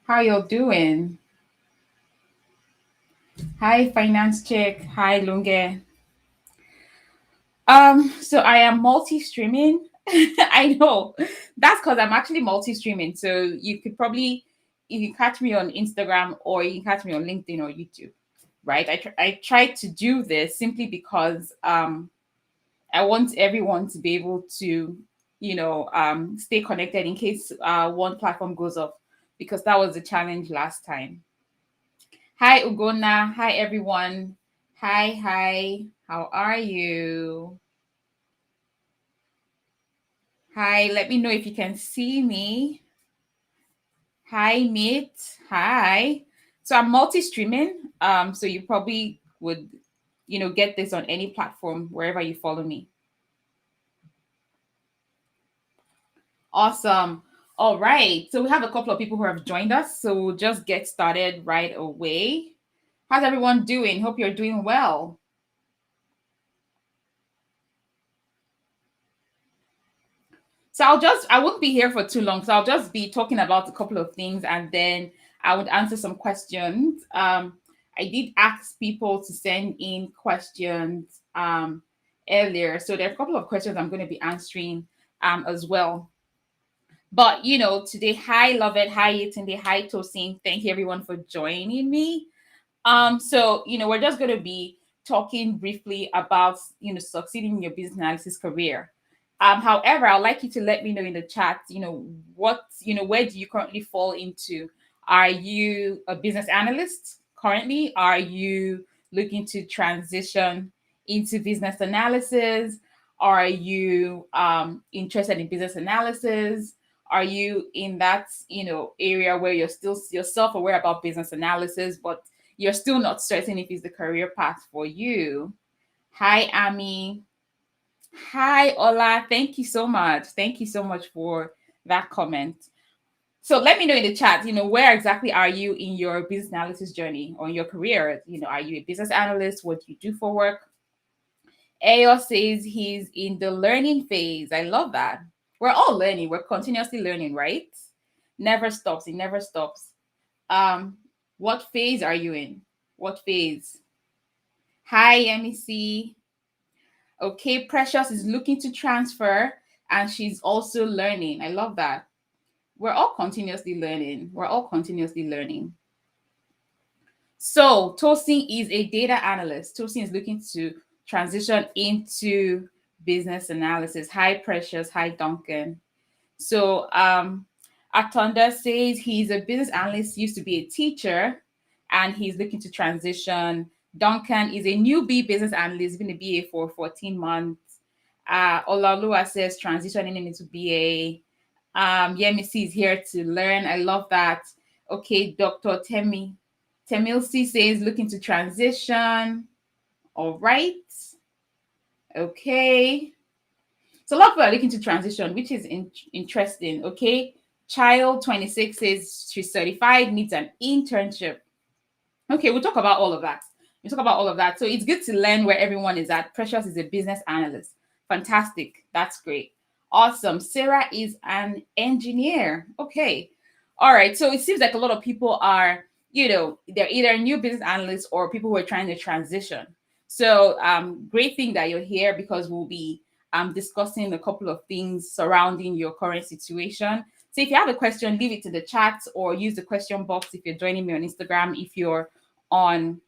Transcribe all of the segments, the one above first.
How y'all doing? Hi, Finance Check. Hi, Lunge. So I am multi-streaming. I know that's because I'm actually multi-streaming. So you can catch me on Instagram or you can catch me on LinkedIn or YouTube, right? I try to do this simply because I want everyone to be able to, stay connected in case one platform goes off, because that was the challenge last time. Hi, Ugona. Hi, everyone. Hi, hi. How are you? Hi, let me know if you can see me. Hi, Meet. Hi. So I'm multi-streaming. So you probably would, get this on any platform wherever you follow me. Awesome. All right. So we have a couple of people who have joined us. So we'll just get started right away. How's everyone doing? Hope you're doing well. So I won't be here for too long. So I'll just be talking about a couple of things and then I would answer some questions. I did ask people to send in questions earlier. So there are a couple of questions I'm going to be answering as well. But, today, hi, Love It. Hi, Yetunde. Hi, Tosin. Thank you, everyone, for joining me. So, we're just going to be talking briefly about, succeeding in your business analysis career. However, I'd like you to let me know in the chat, where do you currently fall into? Are you a business analyst currently? Are you looking to transition into business analysis? Are you interested in business analysis? Are you in that, area where you're self-aware about business analysis, but you're still not certain if it's the career path for you? Hi, Amy. Hi, Ola. Thank you so much. Thank you so much for that comment. So let me know in the chat, where exactly are you in your business analysis journey or in your career? Are you a business analyst? What do you do for work? Ayo says he's in the learning phase. I love that. We're all learning. We're continuously learning, right? Never stops. It never stops. Um, what phase are you in? What phase? Hi, MEC. Okay, Precious is looking to transfer and she's also learning. I love that. We're all continuously learning. We're all continuously learning. So, Tosin is a data analyst. Tosin is looking to transition into business analysis. Hi, Precious. Hi, Duncan. So, Atonda says he's a business analyst, used to be a teacher, and he's looking to transition. Duncan is a newbie business analyst, been a BA for 14 months. Olalua says transitioning into BA. Yemisi is here to learn. I love that. Okay, Dr. Temilsi says looking to transition. All right. Okay. So a lot of people are looking to transition, which is interesting. Okay. Child 26 says she's certified, needs an internship. Okay, we'll talk about all of that. We'll talk about all of that. So it's good to learn where everyone is at. Precious is a business analyst. Fantastic. That's great. Awesome. Sarah is an engineer. Okay. All right. So it seems like a lot of people are, they're either new business analysts or people who are trying to transition. So great thing that you're here because we'll be discussing a couple of things surrounding your current situation. So if you have a question, leave it to the chat or use the question box if you're joining me on Instagram. On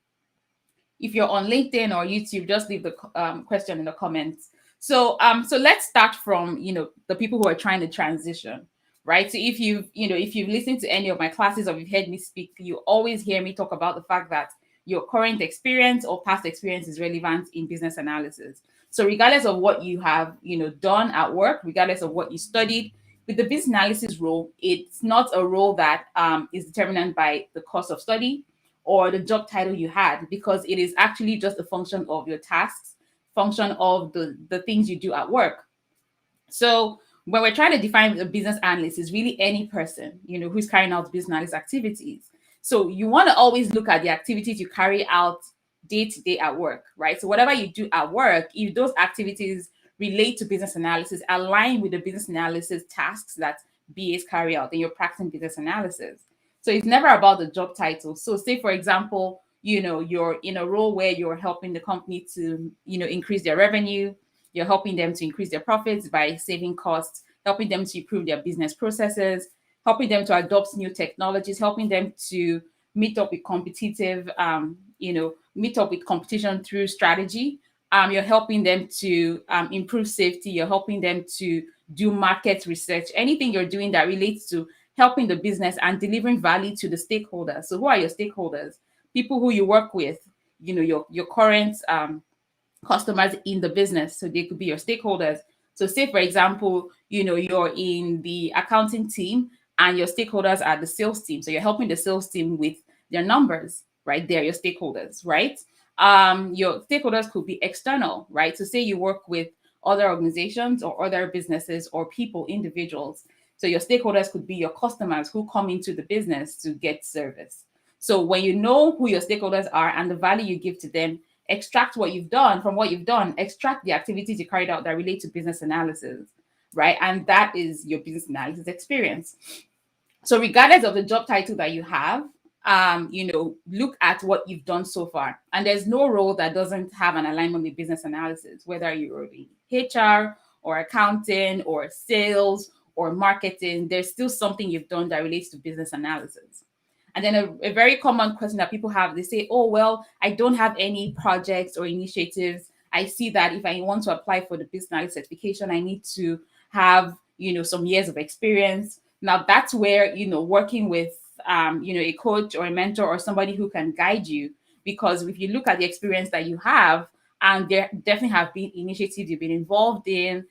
if you're on LinkedIn or YouTube, just leave the question in the comments. So let's start from the people who are trying to transition, right? So if you've listened to any of my classes or you've heard me speak, you always hear me talk about the fact that your current experience or past experience is relevant in business analysis. So regardless of what you have done at work, regardless of what you studied, with the business analysis role, it's not a role that is determined by the course of study or the job title you had, because it is actually just a function of your tasks, function of the things you do at work. So when we're trying to define a business analyst, is really any person, who's carrying out business analyst activities. So you want to always look at the activities you carry out day to day at work, right? So whatever you do at work, if those activities relate to business analysis, align with the business analysis tasks that BAs carry out, then you're practicing business analysis. So it's never about the job title. So say, for example, you're in a role where you're helping the company to, increase their revenue. You're helping them to increase their profits by saving costs, helping them to improve their business processes, helping them to adopt new technologies, helping them to meet up with competition through strategy. You're helping them to improve safety. You're helping them to do market research. Anything you're doing that relates to helping the business and delivering value to the stakeholders. So, who are your stakeholders? People who you work with. Your current customers in the business. So they could be your stakeholders. So say, for example, you're in the accounting team and your stakeholders are the sales team. So you're helping the sales team with their numbers, right? They're your stakeholders, right? Your stakeholders could be external, right? So say you work with other organizations or other businesses or people, individuals. So your stakeholders could be your customers who come into the business to get service. So when you know who your stakeholders are and the value you give to them, extract what you've done from what you've done, extract the activities you carried out that relate to business analysis, right? And that is your business analysis experience. So regardless of the job title that you have, look at what you've done so far. And there's no role that doesn't have an alignment with business analysis, whether you're in HR or accounting or sales or marketing, there's still something you've done that relates to business analysis. And then a very common question that people have, they say, oh, well, I don't have any projects or initiatives. I see that if I want to apply for the business analyst certification, I need to have, some years of experience. Now that's where, working with, a coach or a mentor or somebody who can guide you, because if you look at the experience that you have, and there definitely have been initiatives you've been involved in,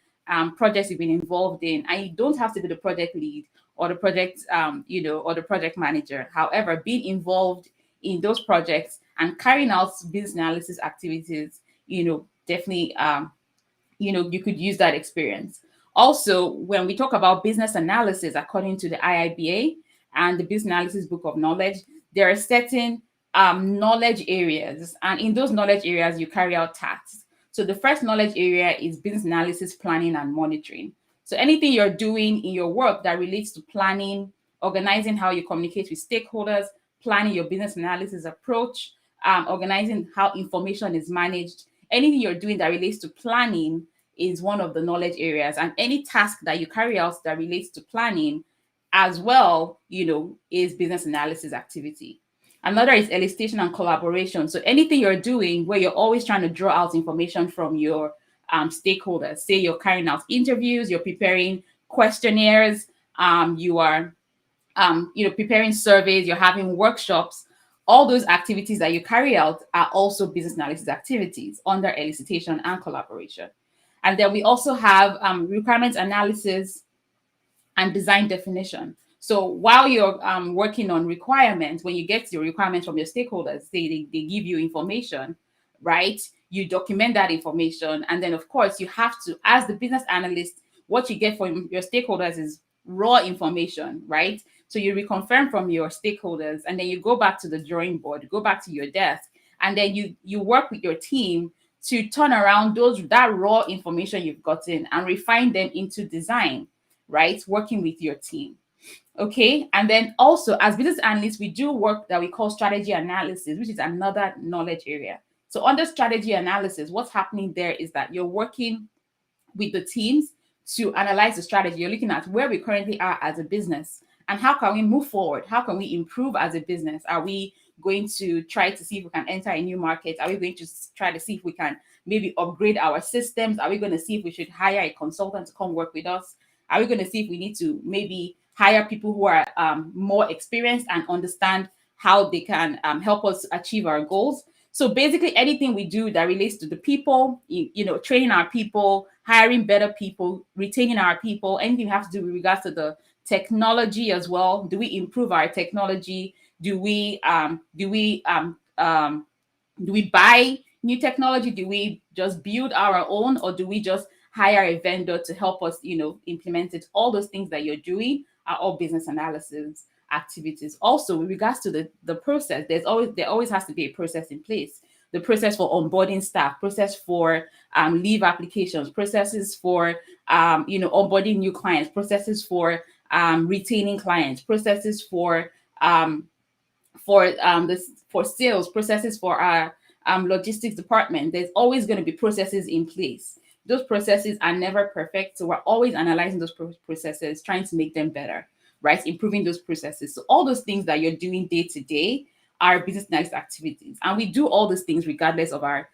projects you've been involved in, and you don't have to be the project lead or the project, or the project manager. However, being involved in those projects and carrying out business analysis activities, definitely, you could use that experience. Also, when we talk about business analysis, according to the IIBA and the Business Analysis Book of Knowledge, there are certain knowledge areas, and in those knowledge areas, you carry out tasks. So the first knowledge area is business analysis, planning, and monitoring. So anything you're doing in your work that relates to planning, organizing how you communicate with stakeholders, planning your business analysis approach, organizing how information is managed, anything you're doing that relates to planning is one of the knowledge areas. And any task that you carry out that relates to planning as well, is business analysis activity. Another is elicitation and collaboration. So anything you're doing where you're always trying to draw out information from your stakeholders. Say you're carrying out interviews, you're preparing questionnaires, you are preparing surveys, you're having workshops. All those activities that you carry out are also business analysis activities under elicitation and collaboration. And then we also have requirements analysis and design definition. So while you're working on requirements, when you get your requirements from your stakeholders, they give you information, right? You document that information. And then, of course, you have to, as the business analyst, what you get from your stakeholders is raw information, right? So you reconfirm from your stakeholders, and then you go back to the drawing board, go back to your desk, and then you work with your team to turn around that raw information you've gotten and refine them into design, right? Working with your team. Okay. And then also, as business analysts, we do work that we call strategy analysis, which is another knowledge area. So under strategy analysis, what's happening there is that you're working with the teams to analyze the strategy. You're looking at where we currently are as a business and how can we move forward? How can we improve as a business? Are we going to try to see if we can enter a new market? Are we going to try to see if we can maybe upgrade our systems? Are we going to see if we should hire a consultant to come work with us? Are we going to see if we need to maybe hire people who are more experienced and understand how they can help us achieve our goals? So basically anything we do that relates to the people, training our people, hiring better people, retaining our people, anything we have to do with regards to the technology as well. Do we improve our technology? Do we buy new technology? Do we just build our own, or do we just hire a vendor to help us, implement it? All those things that you're doing are all business analysis activities. Also, with regards to the process, there always has to be a process in place. The process for onboarding staff, process for leave applications, processes for onboarding new clients, processes for retaining clients, processes for for sales processes for our logistics department, there's always going to be processes in place. Those processes are never perfect, so we're always analyzing those processes, trying to make them better, right? Improving those processes. So all those things that you're doing day to day are business analyst activities, and we do all those things regardless of our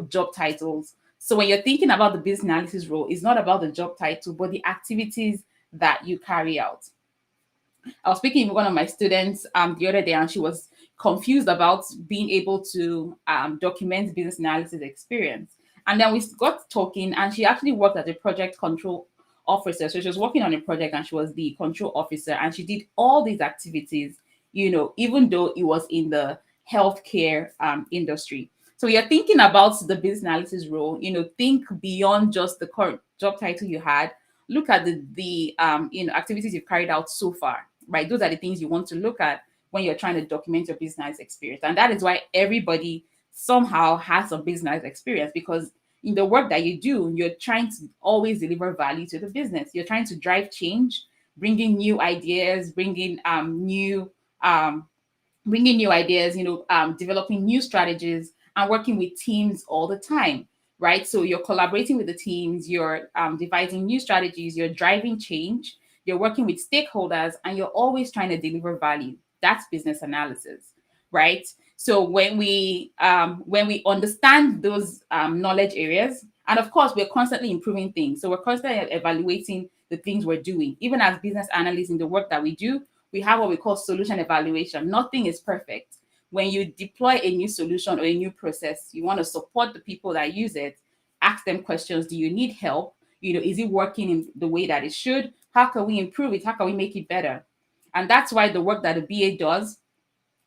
job titles. So when you're thinking about the business analysis role, it's not about the job title, but the activities that you carry out. I was speaking with one of my students the other day, and she was confused about being able to document business analysis experience. And then we got talking, and she actually worked as a project control officer. So she was working on a project, and she was the control officer, and she did all these activities, even though it was in the healthcare industry. So you're thinking about the business analysis role, think beyond just the current job title you had. Look at the activities you've carried out so far, right? Those are the things you want to look at when you're trying to document your business experience. And that is why everybody somehow has a business experience, because in the work that you do, you're trying to always deliver value to the business. You're trying to drive change, bringing new ideas, um, bringing new ideas, developing new strategies, and working with teams all the time, right? So you're collaborating with the teams, you're devising new strategies, you're driving change, you're working with stakeholders, and you're always trying to deliver value. That's business analysis, right? So when we understand those knowledge areas, and of course we're constantly improving things, so we're constantly evaluating the things we're doing. Even as business analysts in the work that we do, we have what we call solution evaluation. Nothing is perfect. When you deploy a new solution or a new process, you want to support the people that use it, ask them questions. Do you need help? Is it working in the way that it should? How can we improve it? How can we make it better? And that's why the work that the BA does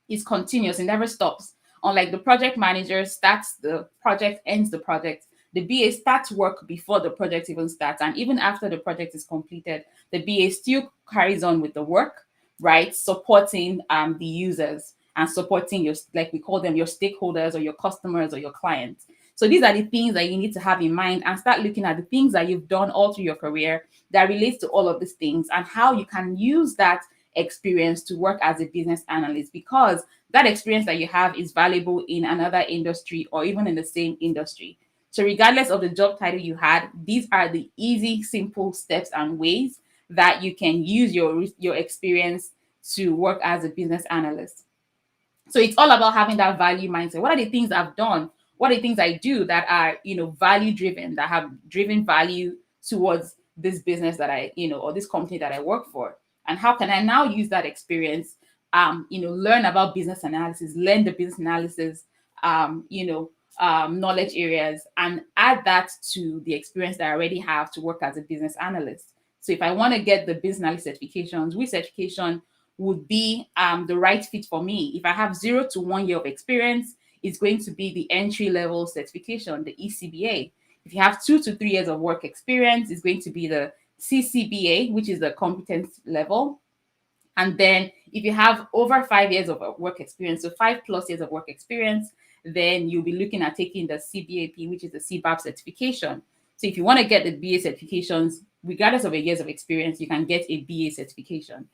is continuous. It never stops. Unlike the project manager starts the project, ends the project, the BA starts work before the project even starts. And even after the project is completed, the BA still carries on with the work, right? Supporting the users and supporting your, like we call them, your stakeholders or your customers or your clients. So these are the things that you need to have in mind, and start looking at the things that you've done all through your career that relates to all of these things, and how you can use that experience to work as a business analyst, because that experience that you have is valuable in another industry or even in the same industry. So regardless of the job title you had, these are the easy, simple steps and ways that you can use your experience to work as a business analyst. So it's all about having that value mindset. What are the things I've done? What are the things I do that are, value driven, that have driven value towards this business that or this company that I work for? And how can I now use that experience, learn about business analysis, learn the business analysis, knowledge areas, and add that to the experience that I already have to work as a business analyst. So if I want to get the business analyst certifications, which certification would be the right fit for me? If I have 0 to 1 year of experience, it's going to be the entry level certification, the ECBA. If you have 2 to 3 years of work experience, it's going to be the CCBA, which is the competence level. And then if you have over 5 years of work experience, so 5+ years of work experience, then you'll be looking at taking the CBAP, which is the CBAP certification. So if you want to get the BA certifications, regardless of your years of experience, you can get a BA certification.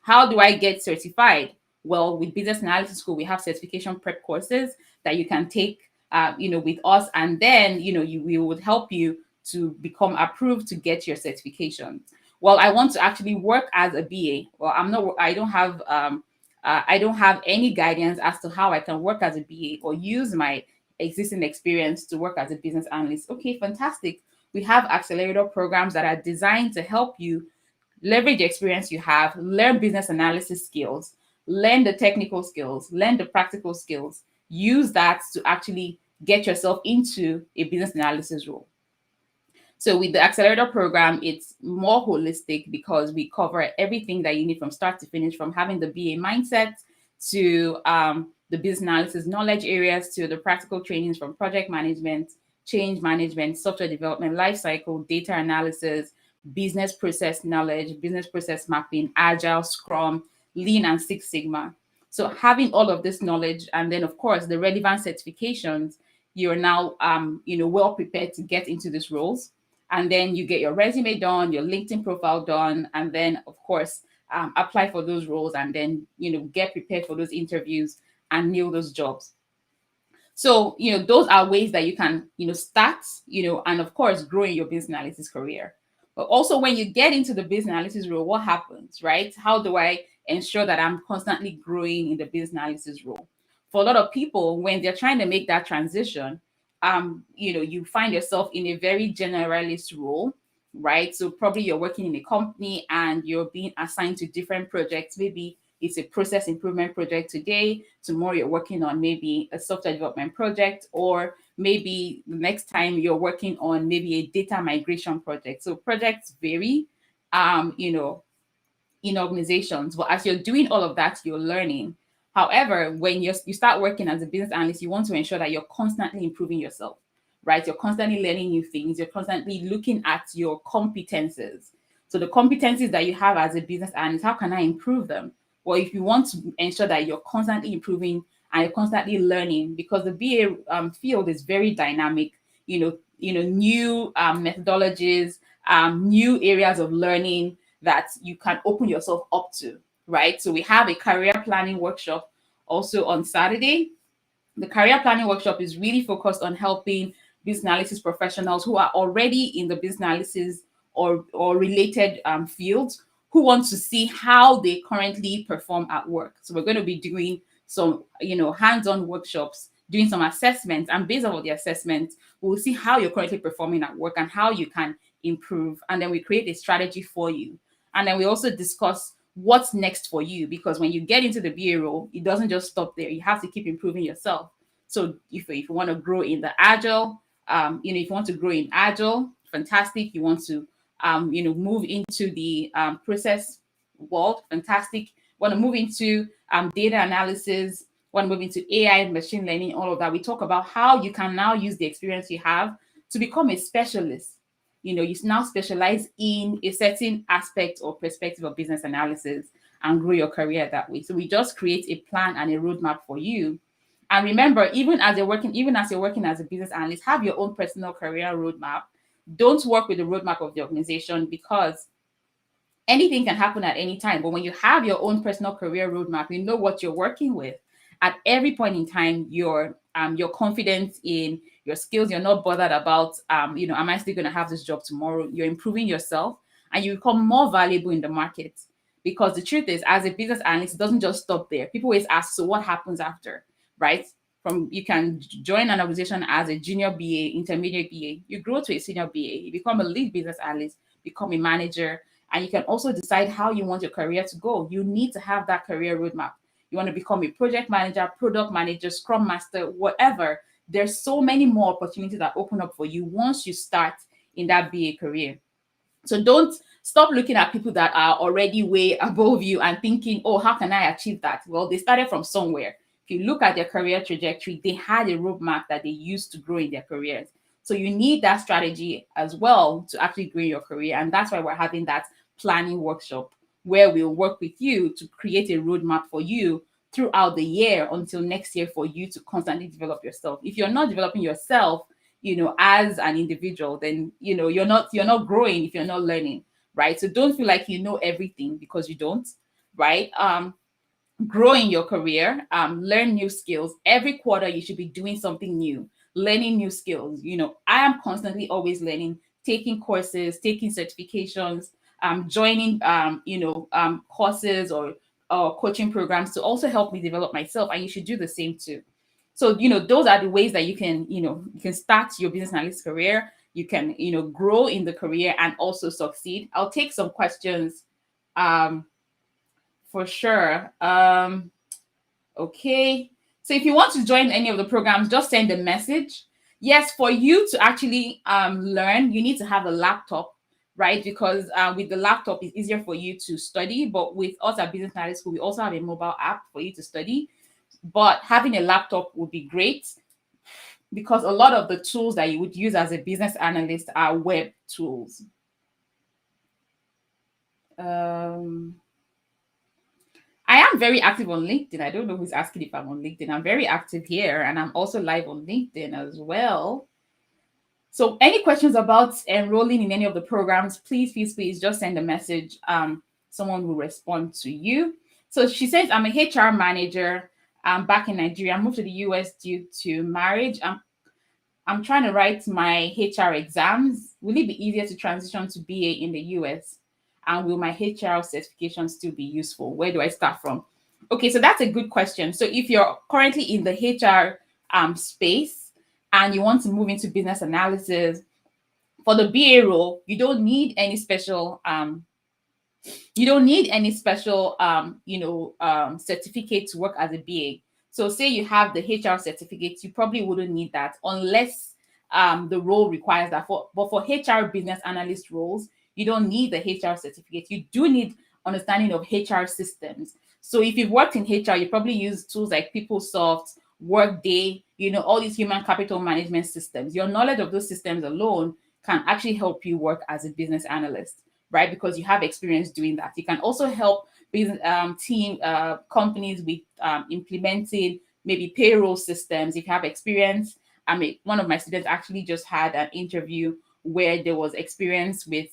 How do I get certified? Well, with Business Analysis School, we have certification prep courses that you can take, with us, and then, we would help you to become approved to get your certification. Well, I want to actually work as a BA. Well, I don't have any guidance as to how I can work as a BA or use my existing experience to work as a business analyst. Okay, fantastic. We have accelerator programs that are designed to help you leverage the experience you have, learn business analysis skills, learn the technical skills, learn the practical skills, use that to actually get yourself into a business analysis role. So with the Accelerator program, it's more holistic because we cover everything that you need from start to finish, from having the BA mindset to the business analysis knowledge areas, to the practical trainings from project management, change management, software development, lifecycle, data analysis, business process knowledge, business process mapping, agile, scrum, lean, and Six Sigma. So having all of this knowledge, and then of course the relevant certifications, you're now well prepared to get into these roles. And then you get your resume done, your LinkedIn profile done, and then of course apply for those roles and then, get prepared for those interviews and nail those jobs. So, those are ways that you can, start, and of course, grow in your business analysis career. But also, when you get into the business analysis role, what happens, right? How do I ensure that I'm constantly growing in the business analysis role? For a lot of people, when they're trying to make that transition, you find yourself in a very generalist role, right? So probably you're working in a company and you're being assigned to different projects. Maybe it's a process improvement project today. Tomorrow you're working on maybe a software development project, or maybe the next time you're working on maybe a data migration project. So projects vary, in organizations. But as you're doing all of that, you're learning. However, when you start working as a business analyst, you want to ensure that you're constantly improving yourself, right? You're constantly learning new things. You're constantly looking at your competences. So the competencies that you have as a business analyst, how can I improve them? Well, if you want to ensure that you're constantly improving and you're constantly learning, because the BA field is very dynamic, new methodologies, new areas of learning that you can open yourself up to, right? So we have a career planning workshop also on Saturday. The career planning workshop is really focused on helping business analysis professionals who are already in the business analysis or related fields, who want to see how they currently perform at work. So we're going to be doing some, hands-on workshops, doing some assessments, and based on the assessments, we'll see how you're currently performing at work and how you can improve. And then we create a strategy for you. And then we also discuss what's next for you, because when you get into the BA role, it doesn't just stop there. You have to keep improving yourself. So if you want to grow in the agile, if you want to grow in agile, fantastic. You want to, move into the process world, fantastic. Want to move into data analysis, want to move into AI, machine learning, all of that. We talk about how you can now use the experience you have to become a specialist. You now specialize in a certain aspect or perspective of business analysis and grow your career that way. So we just create a plan and a roadmap for you. And remember, even as you're working as a business analyst, have your own personal career roadmap. Don't work with the roadmap of the organization, because anything can happen at any time. But when you have your own personal career roadmap, you know what you're working with. At every point in time, you're confident in your skills. You're not bothered about, am I still going to have this job tomorrow? You're improving yourself and you become more valuable in the market. Because the truth is, as a business analyst, it doesn't just stop there. People always ask, so what happens after, right? You can join an organization as a junior BA, intermediate BA. You grow to a senior BA. You become a lead business analyst, become a manager, and you can also decide how you want your career to go. You need to have that career roadmap. You want to become a project manager, product manager, scrum master, whatever. There's so many more opportunities that open up for you once you start in that BA career. So don't stop looking at people that are already way above you and thinking, oh, how can I achieve that? Well, they started from somewhere. If you look at their career trajectory, they had a roadmap that they used to grow in their careers. So you need that strategy as well to actually grow your career. And that's why we're having that planning workshop, where we'll work with you to create a roadmap for you throughout the year until next year, for you to constantly develop yourself. If you're not developing yourself, as an individual, then, you're not growing if you're not learning, right? So don't feel like you know everything, because you don't, right? Grow in your career, learn new skills. Every quarter, you should be doing something new, learning new skills. I am constantly always learning, taking courses, taking certifications, joining, courses or coaching programs to also help me develop myself. And you should do the same too. So, those are the ways that you can start your business analyst career. You can, grow in the career and also succeed. I'll take some questions for sure. Okay. So if you want to join any of the programs, just send a message. Yes, for you to actually learn, you need to have a laptop, right? Because with the laptop, it's easier for you to study. But with us at Business Analyst School, we also have a mobile app for you to study. But having a laptop would be great, because a lot of the tools that you would use as a business analyst are web tools. I am very active on LinkedIn. I don't know who's asking if I'm on LinkedIn. I'm very active here, and I'm also live on LinkedIn as well. So any questions about enrolling in any of the programs, please just send a message. someone will respond to you. So she says, I'm a HR manager. I'm back in Nigeria. I moved to the US due to marriage. I'm trying to write my HR exams. Will it be easier to transition to BA in the US? And will my HR certification still be useful? Where do I start from? Okay, so that's a good question. So if you're currently in the HR space and you want to move into business analysis, for the BA role, you don't need any special certificate to work as a BA. So say you have the HR certificate, you probably wouldn't need that unless the role requires that. But for HR business analyst roles, you don't need the HR certificate. You do need understanding of HR systems. So if you've worked in HR, you probably use tools like PeopleSoft, Workday, all these human capital management systems. Your knowledge of those systems alone can actually help you work as a business analyst, right? Because you have experience doing that. You can also help business companies with implementing maybe payroll systems. If you have experience, one of my students actually just had an interview where there was experience with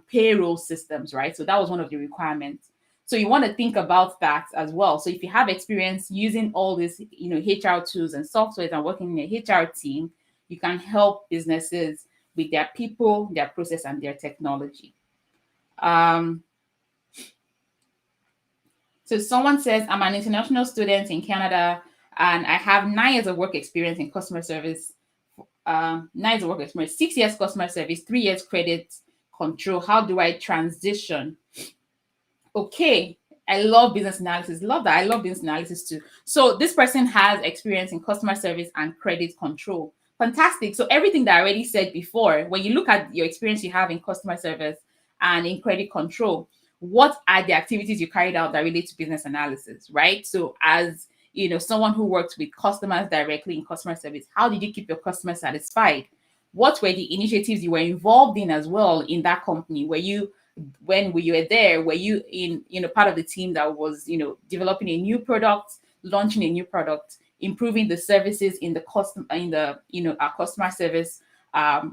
payroll systems, right? So that was one of the requirements. So you want to think about that as well. So if you have experience using all these, HR tools and softwares and working in a HR team, you can help businesses with their people, their process, and their technology. So someone says, I'm an international student in Canada and I have 9 years of work experience in customer service. 9 years of work experience, 6 years customer service, 3 years credit control. How do I transition? Okay, I love business analysis. Love that. I love business analysis too. So this person has experience in customer service and credit control. Fantastic. So everything that I already said before, when you look at your experience you have in customer service and in credit control, what are the activities you carried out that relate to business analysis, right? So as someone who works with customers directly in customer service, how did you keep your customers satisfied? What were the initiatives you were involved in as well in that company? When you were there, were you in part of the team that was developing a new product, launching a new product, improving the services in the our customer service our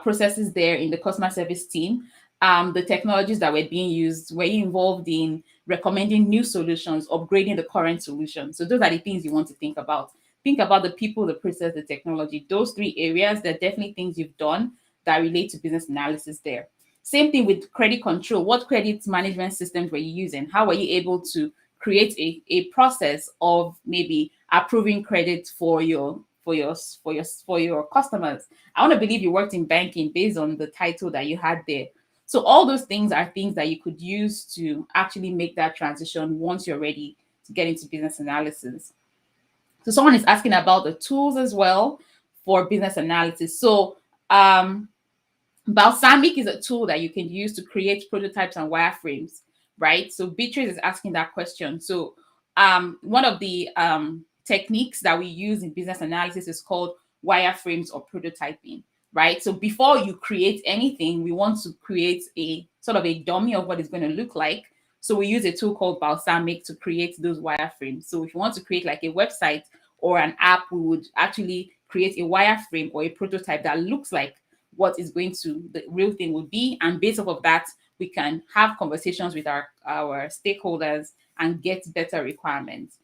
processes there in the customer service team, the technologies that were being used, were you involved in recommending new solutions, upgrading the current solution? So those are the things you want to think about. Think about the people, the process, the technology. Those 3 areas, they're definitely things you've done that relate to business analysis there. Same thing with credit control. What credit management systems were you using? How were you able to create a process of maybe approving credit for your customers? I want to believe you worked in banking based on the title that you had there. So all those things are things that you could use to actually make that transition once you're ready to get into business analysis. So someone is asking about the tools as well for business analysis. So Balsamic is a tool that you can use to create prototypes and wireframes, right? So Beatrice is asking that question. So one of the techniques that we use in business analysis is called wireframes or prototyping, right? So before you create anything, we want to create a sort of a dummy of what it's going to look like. So we use a tool called Balsamic to create those wireframes. So if you want to create like a website or an app, we would actually create a wireframe or a prototype that looks like what is going to the real thing would be. And based off of that, we can have conversations with our stakeholders and get better requirements.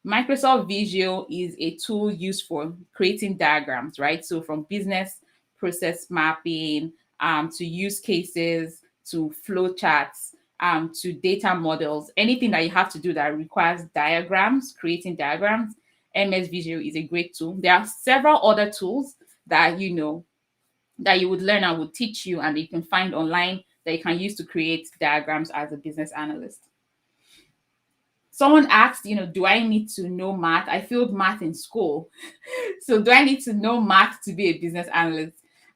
Microsoft Visio is a tool used for creating diagrams, right? So from business process mapping to use cases, to flow charts, to data models, anything that you have to do that requires diagrams, creating diagrams, MS Visio is a great tool. There are several other tools that that you would learn and would teach you and you can find online that you can use to create diagrams as a business analyst. Someone asked, do I need to know math? I failed math in school. So do I need to know math to be a business analyst?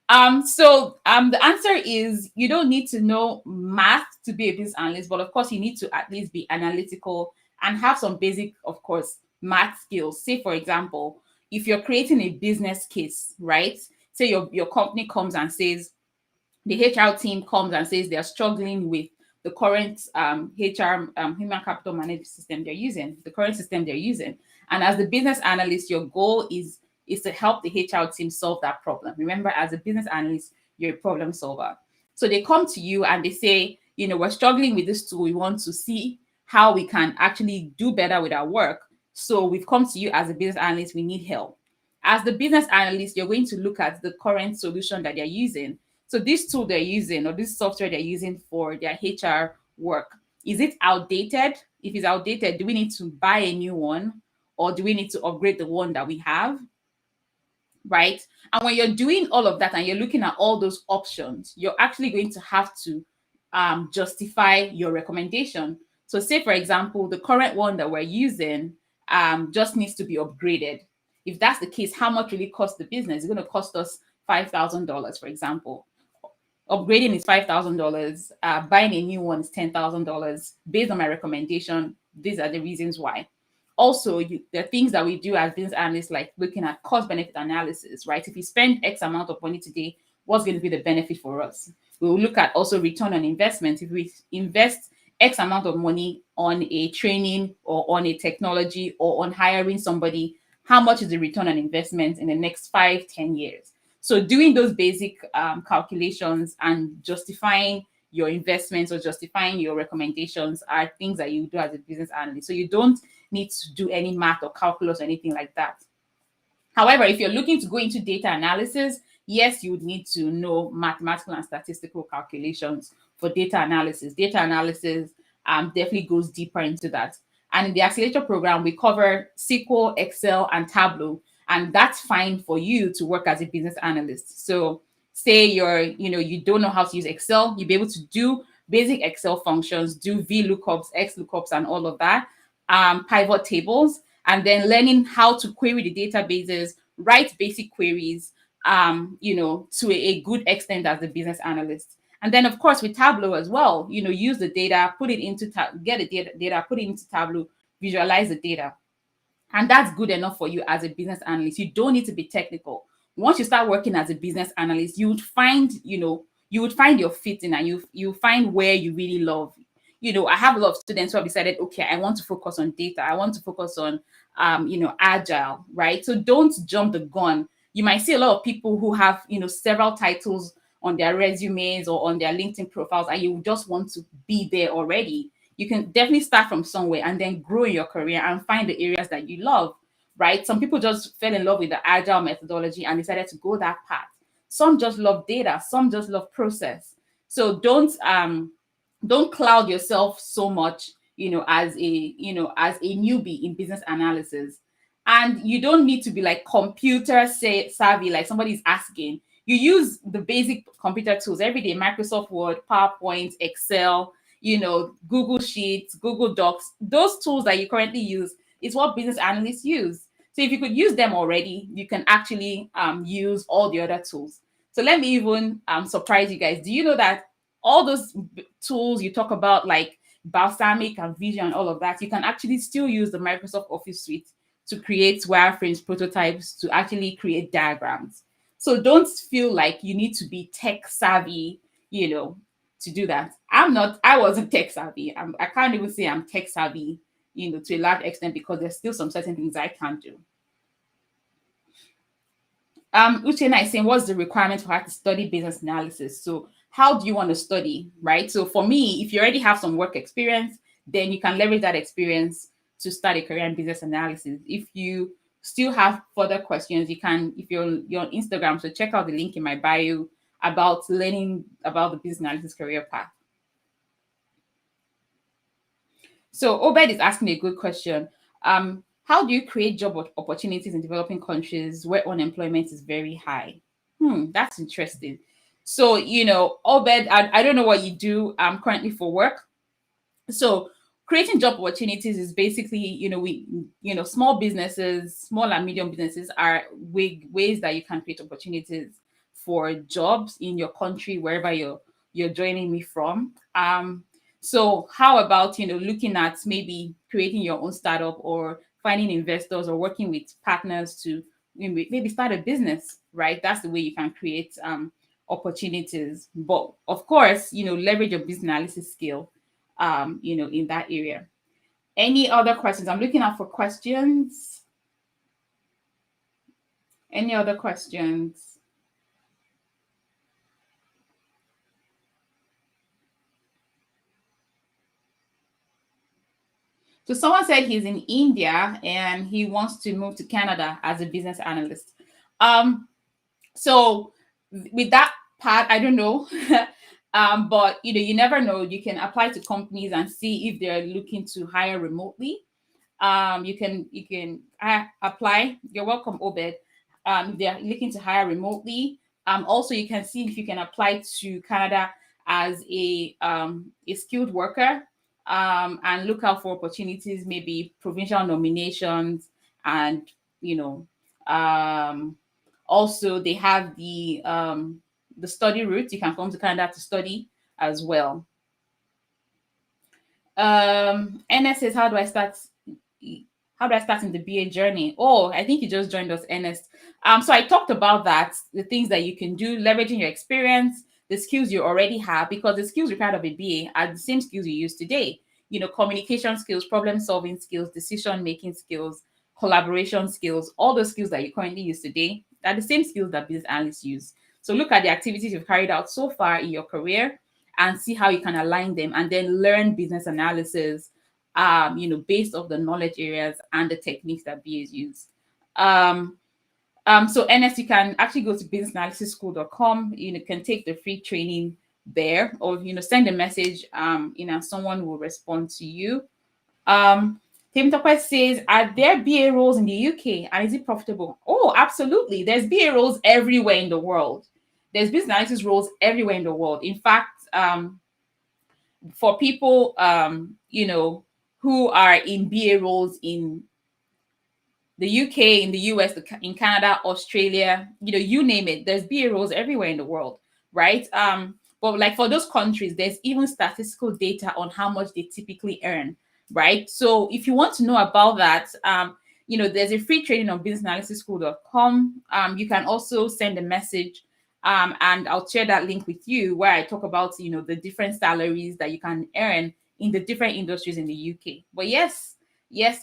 The answer is you don't need to know math to be a business analyst, but of course you need to at least be analytical and have some basic, of course, math skills. Say, for example, if you're creating a business case, right? Say your company comes and says, the HR team comes and says they're struggling with the current HR human capital management system they're using, the current system they're using. And as the business analyst, your goal is to help the HR team solve that problem. Remember, as a business analyst, you're a problem solver. So they come to you and they say, we're struggling with this tool. We want to see how we can actually do better with our work. So we've come to you as a business analyst. We need help. As the business analyst, you're going to look at the current solution that they're using. So this tool they're using, or this software they're using for their HR work, is it outdated? If it's outdated, do we need to buy a new one, or do we need to upgrade the one that we have? Right? And when you're doing all of that and you're looking at all those options, you're actually going to have to justify your recommendation. So, say for example, the current one that we're using just needs to be upgraded. If that's the case, how much will it cost the business? It's going to cost us $5,000, for example. Upgrading is $5,000. Buying a new one is $10,000. Based on my recommendation, these are the reasons why. Also, there are things that we do as business analysts, like looking at cost benefit analysis, right? If you spend X amount of money today, what's going to be the benefit for us? We will look at also return on investment. If we invest X amount of money on a training or on a technology or on hiring somebody, how much is the return on investment in the next 5-10 years? So doing those basic calculations and justifying your investments or justifying your recommendations are things that you do as a business analyst. So you don't need to do any math or calculus or anything like that. However, if you're looking to go into data analysis, yes, you would need to know mathematical and statistical calculations for data analysis. Data analysis definitely goes deeper into that. And in the Accelerator program, we cover SQL, Excel, and Tableau, and that's fine for you to work as a business analyst. So say you don't know how to use Excel, you'll be able to do basic Excel functions, do VLOOKUPs, XLOOKUPs, and all of that, pivot tables, and then learning how to query the databases, write basic queries, to a good extent as a business analyst. And then, of course, with Tableau as well, use the data, put it into get the data, put it into Tableau, visualize the data. And that's good enough for you as a business analyst. You don't need to be technical. Once you start working as a business analyst, you would find, your fit in, and you find where you really love. I have a lot of students who have decided, okay, I want to focus on data. I want to focus on, agile, right? So don't jump the gun. You might see a lot of people who have, several titles on their resumes or on their LinkedIn profiles, and you just want to be there already. You can definitely start from somewhere and then grow in your career and find the areas that you love, right? Some people just fell in love with the agile methodology and decided to go that path. Some just love data, some just love process. So don't cloud yourself so much, as a newbie in business analysis. And you don't need to be like computer savvy, like somebody's asking. You use the basic computer tools every day: Microsoft Word, PowerPoint, Excel, Google Sheets, Google Docs. Those tools that you currently use is what business analysts use. So if you could use them already, you can actually use all the other tools. So let me even surprise you guys. Do you know that all those tools you talk about, like Balsamic and Visio and all of that, you can actually still use the Microsoft Office suite to create wireframes, prototypes, to actually create diagrams. So don't feel like you need to be tech savvy, to do that. I wasn't tech savvy. I can't even say I'm tech savvy, to a large extent, because there's still some certain things I can't do. Uchenna is saying, what's the requirement for her to study business analysis? So how do you want to study, right? So for me, if you already have some work experience, then you can leverage that experience to start a career in business analysis. If you still have further questions, you can, if you're on Instagram, so check out the link in my bio about learning about the business analysis career path. So Obed is asking a good question. How do you create job opportunities in developing countries where unemployment is very high? That's interesting. So, Obed, I don't know what you do currently for work. So creating job opportunities is basically, small businesses, small and medium businesses are ways that you can create opportunities for jobs in your country, wherever you're joining me from. So how about, looking at maybe creating your own startup, or finding investors, or working with partners to maybe start a business, right? That's the way you can create opportunities. But of course, leverage your business analysis skill, in that area. Any other questions? I'm looking out for questions. Any other questions? So someone said he's in India and he wants to move to Canada as a business analyst. Um, so with that part, I don't know. But you never know. You can apply to companies and see if they're looking to hire remotely. You can apply. You're welcome, Obed. If they're looking to hire remotely. Also you can see if you can apply to Canada as a skilled worker, and look out for opportunities, maybe provincial nominations, and you know um also they have the study route. You can come to Canada to study as well. NS says, how do I start in the BA journey? Oh, I think you just joined us, Ernest. So I talked about that, the things that you can do, leveraging your experience, the skills you already have, because the skills required of a BA are the same skills you use today. Communication skills, problem solving skills, decision making skills, collaboration skills, all those skills that you currently use today are the same skills that business analysts use. So look at the activities you've carried out so far in your career and see how you can align them, and then learn business analysis based off the knowledge areas and the techniques that BAs use. So NS, you can actually go to businessanalysisschool.com. You can take the free training there, or send a message. Someone will respond to you. Tim Tokwe says, are there BA roles in the UK and is it profitable? Oh, absolutely. There's BA roles everywhere in the world. There's business analysis roles everywhere in the world. In fact, for people who are in BA roles in the UK, in the US, in Canada, Australia, you name it, there's BA roles everywhere in the world, right? But like for those countries, there's even statistical data on how much they typically earn, right? So if you want to know about that, there's a free training on businessanalysisschool.com. You can also send a message, and I'll share that link with you, where I talk about the different salaries that you can earn in the different industries in the UK. But yes, yes,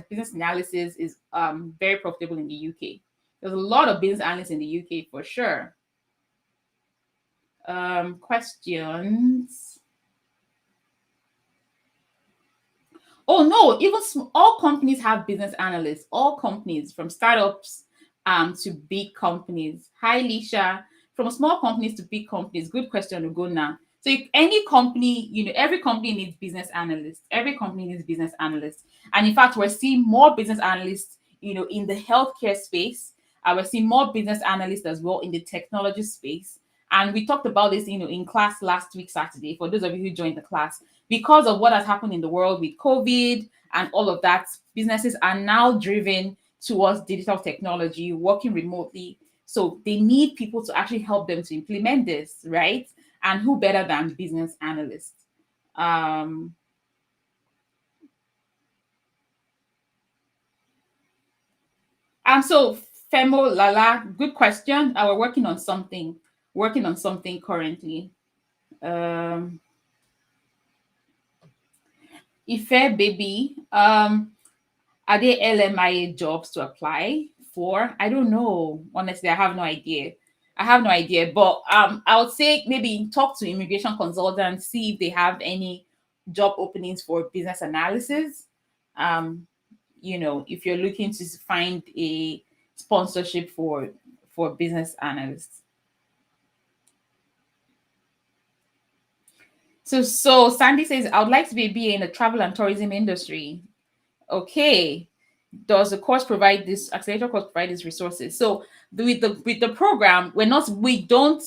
business analysis is very profitable in the UK. There's a lot of business analysts in the UK for sure. Questions? Oh no, even all companies have business analysts. All companies, from startups to big companies. Hi, Lisha. From small companies to big companies. Good question, Ugona. So if any company, every company needs business analysts. Every company needs business analysts. And in fact, we're seeing more business analysts, in the healthcare space. We're seeing more business analysts as well in the technology space. And we talked about this, in class last week, Saturday, for those of you who joined the class. Because of what has happened in the world with COVID and all of that, businesses are now driven towards digital technology, working remotely. So they need people to actually help them to implement this, right? And who better than business analysts? So Femo Lala, good question. We're working on something currently. Ife baby, are there LMIA jobs to apply for? I don't know. Honestly, I have no idea. But I would say maybe talk to immigration consultants, see if they have any job openings for business analysis. If you're looking to find a sponsorship for business analysts. So Sandy says, I would like to be a BA in the travel and tourism industry. Okay. Does the course provide this accelerator course provide these resources? So with the program, we don't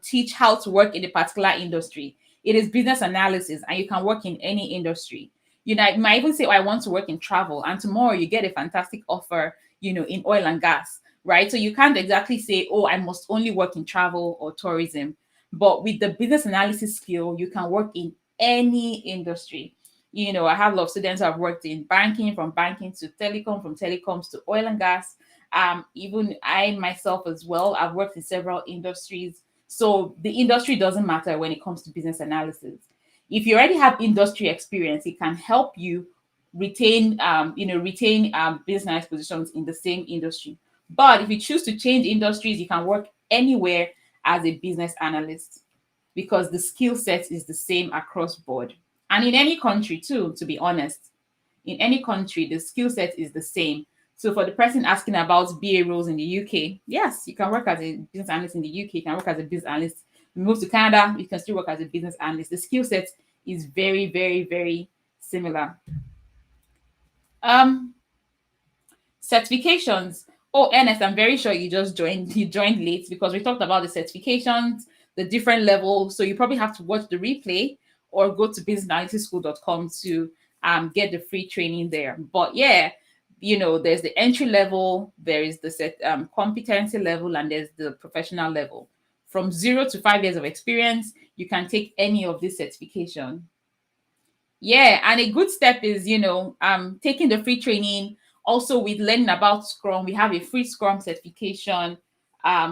teach how to work in a particular industry. It is business analysis, and you can work in any industry. You might even say, oh, I want to work in travel, and tomorrow you get a fantastic offer, in oil and gas, right? So you can't exactly say, oh, I must only work in travel or tourism. But with the business analysis skill, you can work in any industry. I have a lot of students who have worked in banking, from banking to telecom, from telecoms to oil and gas. Even I myself as well, I've worked in several industries. So the industry doesn't matter when it comes to business analysis. If you already have industry experience, it can help you retain business analyst positions in the same industry. But if you choose to change industries, you can work anywhere as a business analyst, because the skill set is the same across board. And in any country too, to be honest, in any country, the skill set is the same. So for the person asking about BA roles in the UK, yes, you can work as a business analyst in the UK, you can work as a business analyst. You move to Canada, you can still work as a business analyst. The skill set is very, very, very similar. Certifications. Oh, Ernest, I'm very sure you just joined. You joined late because we talked about the certifications, the different levels. So you probably have to watch the replay or go to businessalyticschool.com to get the free training there. But yeah, there's the entry level, there is the competency level, and there's the professional level. From 0 to 5 years of experience, you can take any of this certification. Yeah, and a good step is, taking the free training. Also, with learning about Scrum, we have a free Scrum certification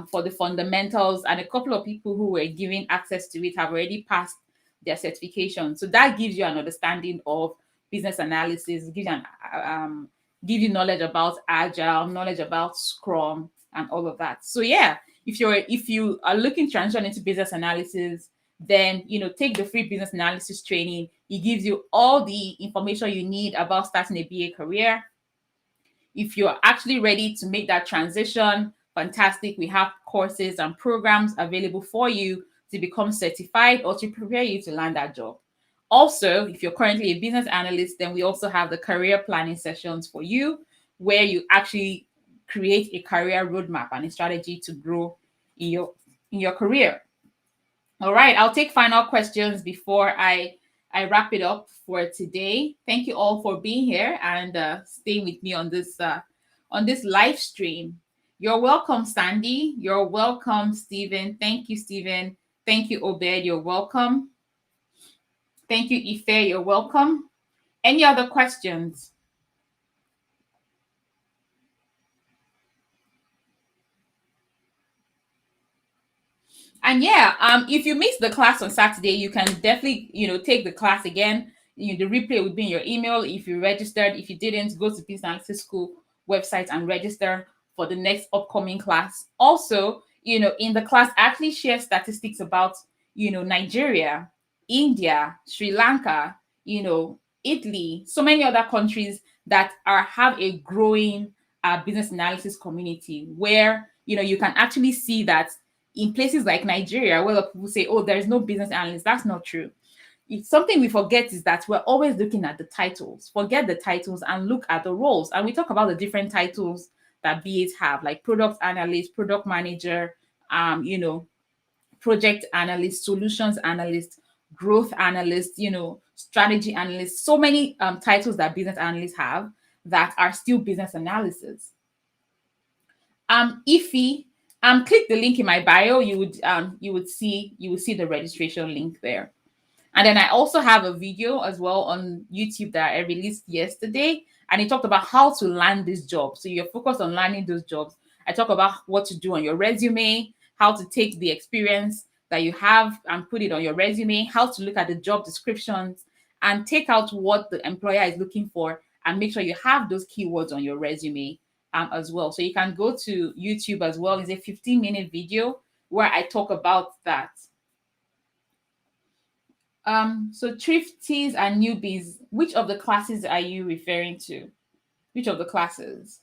for the fundamentals, and a couple of people who were given access to it have already passed their certification. So that gives you an understanding of business analysis, give you knowledge about Agile, knowledge about Scrum, and all of that. So yeah, if you are looking to transition into business analysis, then take the free business analysis training. It gives you all the information you need about starting a BA career. If you're actually ready to make that transition, fantastic. We have courses and programs available for you to become certified or to prepare you to land that job. Also, if you're currently a business analyst, then we also have the career planning sessions for you, where you actually create a career roadmap and a strategy to grow in your career. All right, I'll take final questions before I wrap it up for today. Thank you all for being here and staying with me on this live stream. You're welcome, Sandy. You're welcome, Stephen. Thank you, Stephen. Thank you, Obed. You're welcome. Thank you, Ife. You're welcome. Any other questions? And yeah, if you missed the class on Saturday, you can definitely, take the class again. The replay would be in your email if you registered. If you didn't, go to Business Analytics School website and register for the next upcoming class. Also, in the class, I actually share statistics about, Nigeria, India, Sri Lanka, Italy, so many other countries that have a growing business analysis community where, you can actually see that in places like Nigeria, where people say, oh, there's no business analyst. That's not true. It's something we forget is that we're always looking at the titles. Forget the titles and look at the roles. And we talk about the different titles that BAs have, like product analyst, product manager, project analyst, solutions analyst, growth analyst, strategy analyst. So many titles that business analysts have that are still business analysis. Ify, click the link in my bio. You would see the registration link there. And then I also have a video as well on YouTube that I released yesterday, and it talked about how to land this job. So you're focused on landing those jobs. I talk about what to do on your resume, how to take the experience that you have and put it on your resume, how to look at the job descriptions and take out what the employer is looking for and make sure you have those keywords on your resume as well. So you can go to YouTube as well. It's a 15-minute video where I talk about that. So thrifties and newbies, which of the classes are you referring to? Which of the classes?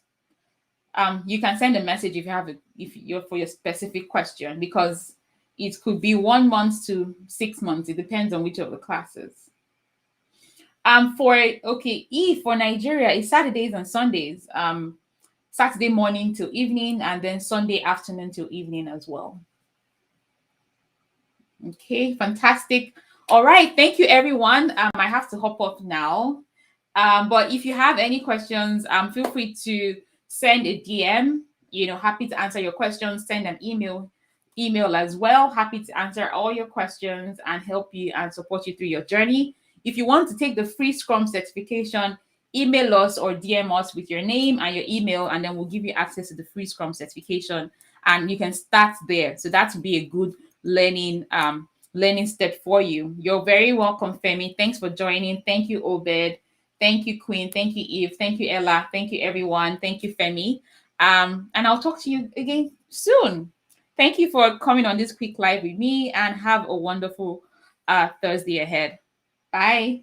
You can send a message if you're for your specific question, because it could be 1 month to 6 months. It depends on which of the classes. For Nigeria, it's Saturdays and Sundays. Saturday morning till evening, and then Sunday afternoon till evening as well. Okay, fantastic. All right, thank you, everyone. I have to hop off now. But if you have any questions, feel free to send a DM. Happy to answer your questions. Send an email as well. Happy to answer all your questions and help you and support you through your journey. If you want to take the free Scrum certification, email us or DM us with your name and your email, and then we'll give you access to the free Scrum certification, and you can start there. So that would be a good learning step for you. You're very welcome, Femi. Thanks for joining. Thank you, Obed. Thank you, Queen. Thank you, Eve. Thank you, Ella. Thank you, everyone. Thank you, Femi. And I'll talk to you again soon. Thank you for coming on this quick live with me, and have a wonderful Thursday ahead. Bye.